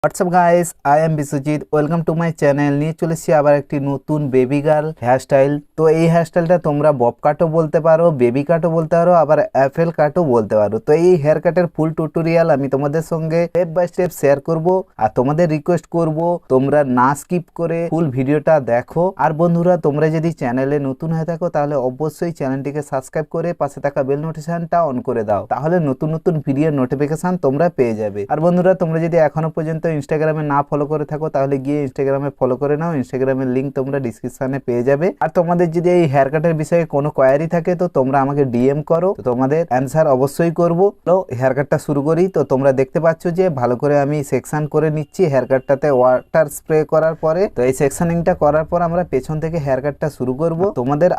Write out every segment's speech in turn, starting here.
WhatsApp guys, I am Biswajit. Welcome to my channel. নিয়ে চলেছি আবার একটি নতুন বেবি গার্ল হেয়ারস্টাইল। তো এই হেয়ারস্টাইলটা তোমরা বব কাটও বলতে পারো, বেবি কাটও বলতে পারো, আবার অ্যাপেল কাটও বলতে পারো। তো এই হেয়ার কাটের ফুল টিউটোরিয়াল আমি তোমাদের সঙ্গে স্টেপ বাই স্টেপ শেয়ার করব, আর তোমাদের রিকোয়েস্ট করব তোমরা না স্কিপ করে ফুল ভিডিওটা দেখো। আর বন্ধুরা, তোমরা যদি চ্যানেলে নতুন হয়ে থাকো তাহলে অবশ্যই চ্যানেলটিকে সাবস্ক্রাইব করে পাশে থাকা বেল নোটিফিকেশনটা অন করে দাও, তাহলে নতুন নতুন ভিডিওর নোটিফিকেশন তোমরা পেয়ে যাবে। আর বন্ধুরা, তোমরা যদি এখনো পর্যন্ত ইনস্টাগ্রামে না ফলো করে থাকো তাহলে গিয়ে ইনস্টাগ্রামে ফলো করে নাও। ইনস্টাগ্রামের লিংক তোমরা ডিসক্রিপশনে পেয়ে যাবে। আর তোমাদের যদি এই হেয়ার কাটের বিষয়ে কোনো কোয়ারি থাকে তো তোমরা আমাকে ডিএম করো, তো তোমাদের অ্যান্সার অবশ্যই করব। তো হেয়ার কাটটা শুরু করি। তো তোমরা দেখতে পাচ্ছ যে ভালো করে আমি সেকশন করে নিচ্ছি হেয়ার কাটটাতে ওয়াটার স্প্রে করার পরে। তো এই সেকশনিংটা করার পর আমরা পেছন থেকে হেয়ার কাটটা শুরু করব। তোমাদের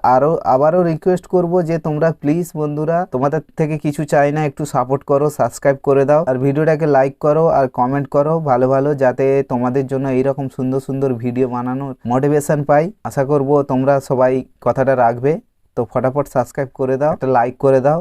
আবারও রিকোয়েস্ট করব যে তোমরা প্লিজ বন্ধুরা, তোমাদের থেকে কিছু চাই না, একটু সাপোর্ট করো, সাবস্ক্রাইব করে দাও, আর ভিডিওটাকে লাইক করো আর কমেন্ট করো ভালো ভালো, যাতে তোমাদের জন্য এইরকম সুন্দর সুন্দর ভিডিও বানানোর মোটিভেশন পাই। আশা করব তোমরা সবাই কথাটা রাখবে। তো ফটাফট সাবস্ক্রাইব করে দাও, একটা লাইক করে দাও।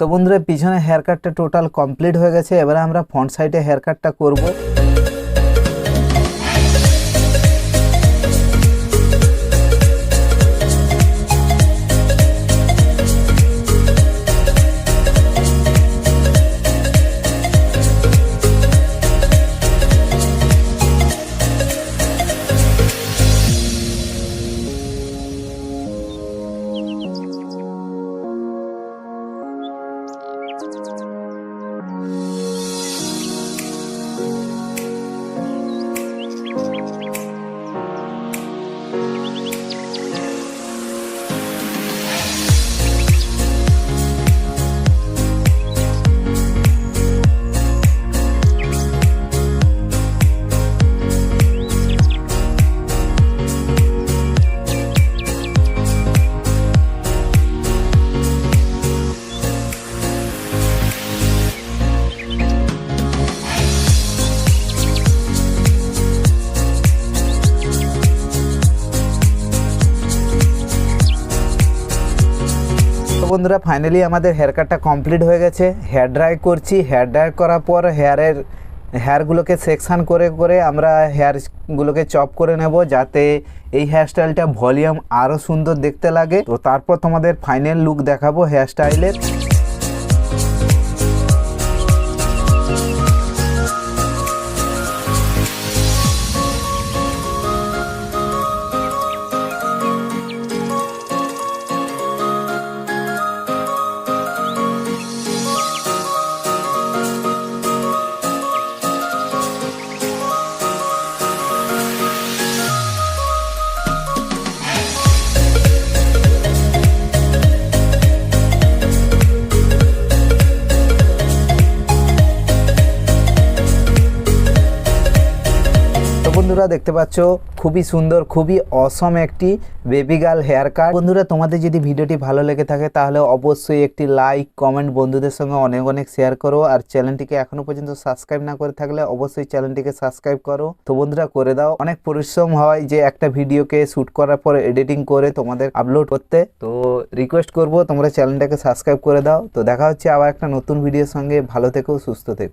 তো বন্ধুরা পিছনে হেয়ার কাটটা টোটাল কমপ্লিট হয়ে গেছে, এবারে আমরা ফ্রন্ট সাইডে হেয়ার কাটটা করব। বন্ধুরা ফাইনালি আমাদের হেয়ার কাটটা কমপ্লিট হয়ে গেছে। হেয়ার ড্রাই করছি, হেয়ার ড্রাই করার পর হেয়ারগুলোকে সেকশন করে করে আমরা হেয়ারগুলোকে চপ করে নেব, যাতে এই হেয়ারস্টাইলটা ভলিউম আরও সুন্দর দেখতে লাগে। তো তারপর তোমাদের ফাইনাল লুক দেখাবো হেয়ারস্টাইলের। বন্ধুরা দেখতে পাচ্ছ খুবই সুন্দর, খুবই অসম একটি বেবি গার্ল হেয়ার কাট। বন্ধুরা তোমাদের যদি ভিডিওটি ভালো লেগে থাকে তাহলে অবশ্যই একটি লাইক, কমেন্ট, বন্ধুদের সঙ্গে অনেক অনেক শেয়ার করো। আর চ্যানেলটিকে এখনো পর্যন্ত সাবস্ক্রাইব না করে থাকলে অবশ্যই চ্যানেলটিকে সাবস্ক্রাইব করো। তো বন্ধুরা করে দাও, অনেক পরিশ্রম হয় যে একটা ভিডিওকে শ্যুট করার পর এডিটিং করে তোমাদের আপলোড করতে। তো রিকোয়েস্ট করবো তোমরা চ্যানেলটাকে সাবস্ক্রাইব করে দাও। তো দেখা হচ্ছে আবার একটা নতুন ভিডিওর সঙ্গে। ভালো থেকো, সুস্থ থেকো।